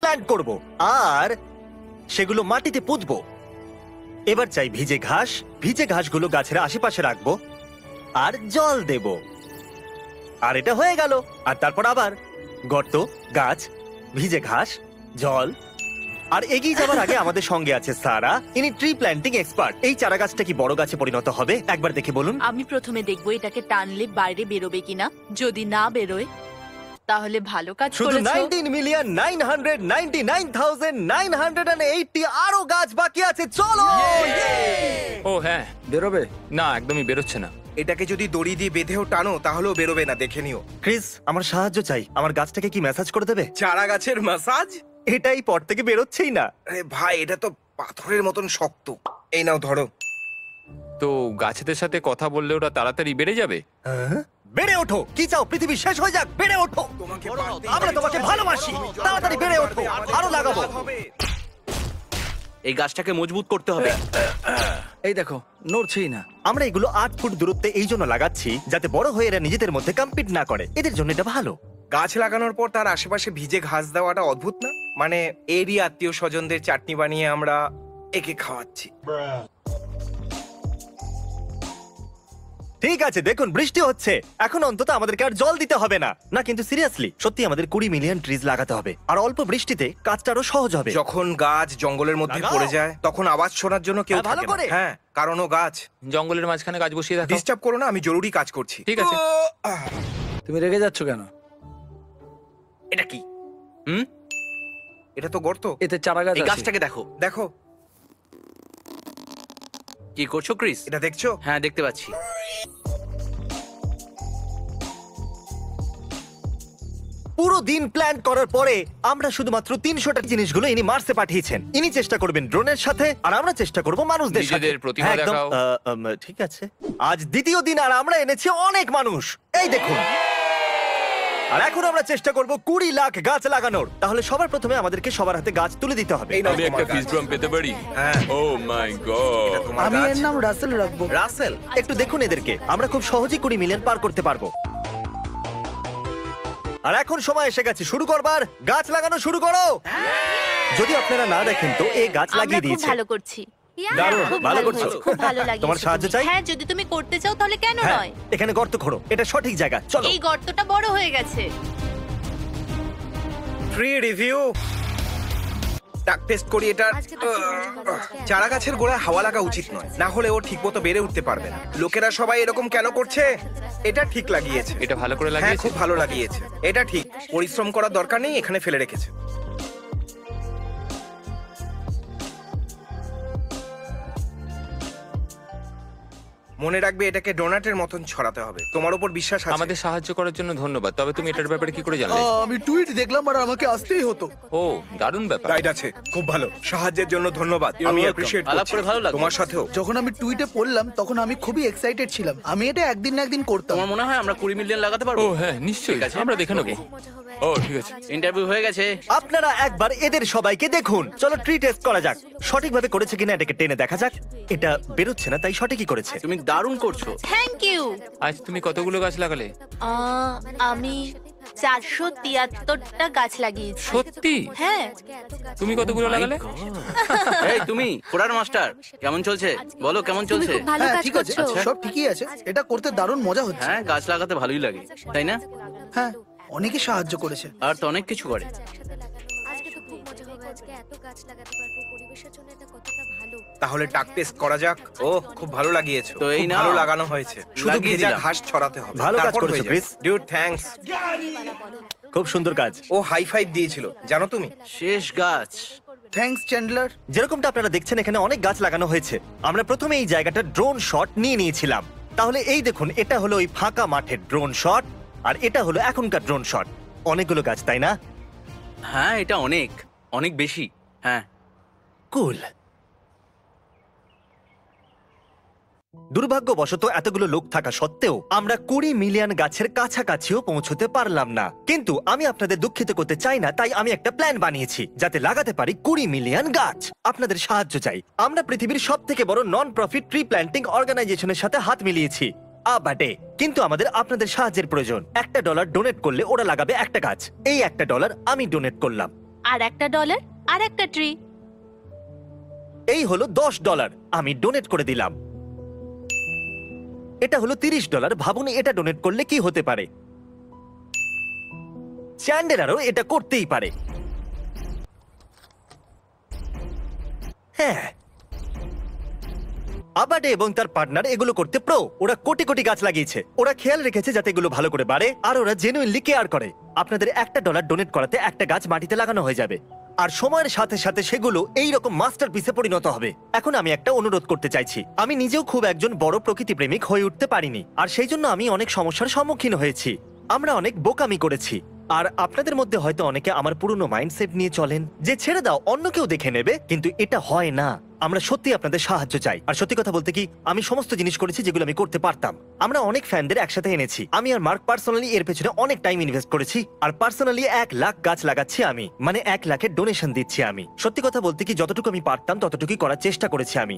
Plant করব আর সেগুলো মাটিতে পুঁতবো। এবার চাই ভিজে ঘাসগুলো গাছের আশেপাশে রাখবো আর জল দেব। আর এটা হয়ে গেল। আর তারপর আবার গর্ত, গাছ, ভিজে ঘাস, জল। আর এগিয়ে যাওয়ার আগে আমাদের সঙ্গে আছে সারা, ইনি ট্রি প্ল্যান্টিং এক্সপার্ট। এই চারা গাছটা কি বড় গাছে পরিণত হবে একবার দেখে বলুন। আমি প্রথমে দেখবো এটাকে টানলে বাইরে বেরোবে কিনা। যদি না বেরোয় তাহলে ভালো কাজ শুধু করেছো। 19,999,980 আরো গাছ বাকি আছে। চলো। ও হ্যাঁ, বেরোবে? না একদমই বেরোচ্ছে না। এটাকে যদি দড়ি দিয়ে বেঁধেও টানো তাহলেও বেরোবে না, দেখে নিও। ক্রিস, আমার সাহায্য চাই। আমার গাছটাকে কি ম্যাসাজ করে দেবে? চারা গাছের মাসাজ? এটাই পর থেকে বেরোচ্ছেই না। আরে ভাই, এটা তো পাথরের মতন শক্ত। এই নাও ধরো। তো গাছেদের সাথে কথা বললে ওরা তাড়াতাড়ি বেড়ে যাবে? হ্যাঁ? বেড়ে ওঠো। কি চাও পৃথিবী শেষ হয়ে যাক? বেড়ে ওঠো। তোমাকে আমরা তোমাকে ভালোবাসি। তাড়াতাড়ি বেড়ে ওঠো। আরো লাগাবো। এই গাছটাকে মজবুত করতে হবে। এই দেখো, নড়ছেই না। আমরা এগুলো 8 ফুট দূরত্বে এই জন্য লাগাচ্ছি যাতে বড় হয়ে এরা নিজেদের মধ্যে কম্পিট না করে। এদের জন্য এটা ভালো। গাছ লাগানোর পর তার আশেপাশে ভিজে ঘাস দেওয়াটা অদ্ভুত না? মানে এরই আত্মীয় স্বজনদের চাটনি বানিয়ে আমরা একে খাওয়াচ্ছি। ঠিক আছে, দেখুন বৃষ্টি হচ্ছে। এখন অন্তত আমাদেরকে আর জল দিতে হবে না। না কিন্তু সিরিয়াসলি, সত্যি আমাদের 20 মিলিয়ন ট্রিজ লাগাতে হবে। আর অল্প বৃষ্টিতে কাজটা আরো সহজ হবে। যখন গাছ জঙ্গলের মধ্যে লাগাও। পড়ে যায় তখন আওয়াজ শোনার জন্য কেউ হ্যাঁ, ভালো থাকে করে। না। হ্যাঁ, কারণ ও গাছ। জঙ্গলের মাঝখানে গাছ বসিয়ে রাখো। ডিস্টার্ব করো না, আমি জরুরি কাজ করছি। ঠিক আছে। তুমি রেগে যাচ্ছ কেন? এটা কি? হুম, এটা তো গর্ত। এতে চারা গাছ এই আছে। গাছটাকে দেখো। দেখো, কি করছো ক্রিস? এটা দেখছো? হ্যাঁ, দেখতে পাচ্ছি। পুরো দিন প্ল্যান করার পরে আমরা শুধুমাত্র 300টা জিনিসগুলো ইনি মার্সে পাঠিয়েছেন। ইনি চেষ্টা করবেন ড্রোনের সাথে আর আমরা চেষ্টা করব মানুষদের সাথে। নিজেদের প্রতিভা হ্যাঁ, একদম। দেখাও। ঠিক আছে। আজ দ্বিতীয় দিন আর আমরা এনেছি অনেক মানুষ। এই দেখুন। আর এখন আমরা চেষ্টা করব 20 লাখ গাছ লাগানোর। তাহলে সবার প্রথমে আমাদেরকে সবার হাতে গাছ তুলে দিতে হবে। এই নাও আমি একটা তোমার ফিস গাছ। ড্রাম পেতে পারি? হ্যাঁ, ও মাই গড। এটা তোমার আমি গাছ। এর নাম রাসেল রাখবো। রাসেল। একটু দেখুন এদেরকে। আমরা খুব সহজেই 20 মিলিয়ন পার করতে পারবো। আর এখন সময় এসে গেছে শুরু করবার। গাছ লাগানো শুরু করো। যদি আপনারা না দেখেন তো এই গাছ আমরা লাগিয়ে খুব দিয়েছে। ভালো করছি। দারুণ, খুব ভালো ভালো করছো। হয়েছে, খুব ভালো লাগিয়েছে। তোমার সাহায্য চাই? হ্যাঁ, যদি তুমি করতে চাও তাহলে কেন হ্যাঁ, নয়। এখানে গর্ত খোঁড়ো। এটা সঠিক জায়গা। চলো। এই গর্তটা বড় হয়ে গেছে। Tree review. টাক টেস্ট করি এটা। চারা গাছের গোড়ায় হাওয়া লাগা উচিত নয়, না হলে ও ঠিকমতো বেড়ে উঠতে পারবে না। লোকেরা সবাই এরকম কেন করছে? এটা ঠিক লাগিয়েছে। এটা ভালো করে হ্যাঁ, লাগিয়েছে। খুব ভালো লাগিয়েছে। এটা ঠিক। পরিশ্রম করার দরকার নেই, এখানে ফেলে রেখেছে। মনে রাখবে এটাকে ডোনাটের মতন ছড়াতে হবে। তোমার উপর বিশ্বাস আছে। আমাদের সাহায্য করার জন্য ধন্যবাদ। তবে তুমি এটার ব্যাপারে কি করে জানলে? আমি টুইট দেখলাম আর আমাকে আসতেই হতো। ও, দারুণ ব্যাপার। রাইট আছে। খুব ভালো। সাহায্যের জন্য ধন্যবাদ। আমি অ্যাপ্রিশিয়েট আলাপ করছি। করে ভালো লাগলো। তোমার সাথেও। যখন আমি টুইটে পড়লাম তখন আমি খুবই এক্সাইটেড ছিলাম। আমি এটা একদিন না একদিন করতাম। তোমার মনে হয় আমরা 20 মিলিয়ন লাগাতে পারবো? ও হ্যাঁ, নিশ্চয়ই। ঠিক আছে। আমরা দেখে নেবো। ও ঠিক আছে। ইন্টারভিউ হয়ে গেছে। আপনারা একবার এদের সবাইকে দেখুন। চলো ট্রি টেস্ট করা যাক। সঠিকভাবে করেছে কিনা এটাকে টেনে দেখা যাক। এটা বেরোচ্ছে না, তাই সঠিকই করেছে। তুমি দারুণ করছো। Thank you. আজ তুমি কতগুলো গাছ লাগালে? আমি 473টা গাছ লাগিয়েছি। সত্যি? হ্যাঁ। তুমি কতগুলো লাগালে? এই তুমি কোরার মাস্টার, কেমন চলছে বলো? কেমন তুমি চলছে? খুব ভালো হ্যাঁ কাজ ঠিক আছে, করছো। সব ঠিকই আছে। এটা করতে দারুণ মজা হচ্ছে। হ্যাঁ, গাছ লাগাতে ভালোই লাগে, তাই না? হ্যাঁ, অনেকে সাহায্য করেছে। আর তো অনেক কিছু করে। তাহলে টাক টেস্ট করা যাক। ও খুব ভালো লাগিয়েছো। তো এই খুব নাও। ভালো লাগানো হয়েছে। শুধু লাগিয়ে ভেজা দিলাম। ঘাস ছড়াতে হবে। ভালো কাজ তারপর করেছো, হয়ে যাবে। ক্রিস। ডিউড থ্যাঙ্কস। খুব সুন্দর কাজ। ও হাই ফাইভ দিয়েছিল, জানো তুমি? শেষ গাছ। Thanks Chandler. যেরকমটা আপনারা দেখছেন এখানে অনেক গাছ লাগানো হয়েছে। আমরা প্রথমে এই জায়গাটা ড্রোন শট নিয়ে নিয়েছিলাম। তাহলে এই দেখুন, এটা হলো ওই ফাঁকা মাঠের ড্রোন শট আর এটা হলো এখনকার ড্রোন শট। অনেকগুলো গাছ, তাই না? হ্যাঁ, এটা অনেক অনেক বেশি। হ্যাঁ, কুল। দুর্ভাগ্যবশত এতগুলো লোক থাকা সত্ত্বেও আমরা 20 মিলিয়ন গাছের কাছাকাছিও পৌঁছতে পারলাম না। কিন্তু আমি আপনাদের দুঃখিত করতে চাই না, তাই আমি একটা প্ল্যান বানিয়েছি যাতে লাগাতে পারি 20 মিলিয়ন গাছ। আপনাদের সাহায্য চাই। আমরা পৃথিবীর সবথেকে বড় নন প্রফিট ট্রি প্ল্যান্টিং অর্গানাইজেশনের সাথে হাত মিলিয়েছি। কিন্তু আমাদের আপনাদের সাহায্যের প্রয়োজন। $1 ডোনেট করলে ওরা লাগাবে একটা গাছ। এই $1 আমি ডোনেট করলাম। আর $1 আর একটা ট্রি। এই হলো $10, আমি ডোনেট করে দিলাম। এটা হলো $30। ভাবুন এটা ডোনেট করলে কি হতে পারে। চ্যান্ডেলারও এটা করতেই পারে। হ্যাঁ, আবাডে এবং তার পার্টনার এগুলো করতে প্রো। ওরা কোটি কোটি গাছ লাগিয়েছে, ওরা খেয়াল রেখেছে যাতে এগুলো ভালো করে বাড়ে, আর ওরা জেনুইনলি কেয়ার করে। আপনাদের $1 ডোনেট করাতে একটা গাছ মাটিতে লাগানো হয়ে যাবে, আর সময়ের সাথে সাথে সেগুলো এইরকম মাস্টারপিসে পরিণত হবে। এখন আমি একটা অনুরোধ করতে চাইছি। আমি নিজেও খুব একজন বড় প্রকৃতি প্রেমিক হয়ে উঠতে পারিনি, আর সেই জন্য আমি অনেক সমস্যার সম্মুখীন হয়েছি। আমরা অনেক বোকামি করেছি। আর আপনাদের মধ্যে হয়তো অনেকে আমার পুরনো মাইন্ডসেট নিয়ে চলেন যে ছেড়ে দাও, অন্য কেউ দেখে নেবে, কিন্তু এটা হয় না। আমরা সত্যি আপনাদের সাহায্য চাই। আর সত্যি কথা বলতে কি, আমি সমস্ত জিনিস করেছি যেগুলো আমি করতে পারতাম। আমরা অনেক ফ্যানদের একসাথে এনেছি। আমি আর মার্ক পার্সোনালি এর পেছনে অনেক টাইম ইনভেস্ট করেছি, আর পার্সোনালি 1 লাখ গাছ লাগাচ্ছি আমি, মানে 1 লাখের ডোনেশন দিচ্ছি আমি। সত্যি কথা বলতে কি, যতটুকু আমি পারতাম ততটুকুই করার চেষ্টা করেছি আমি।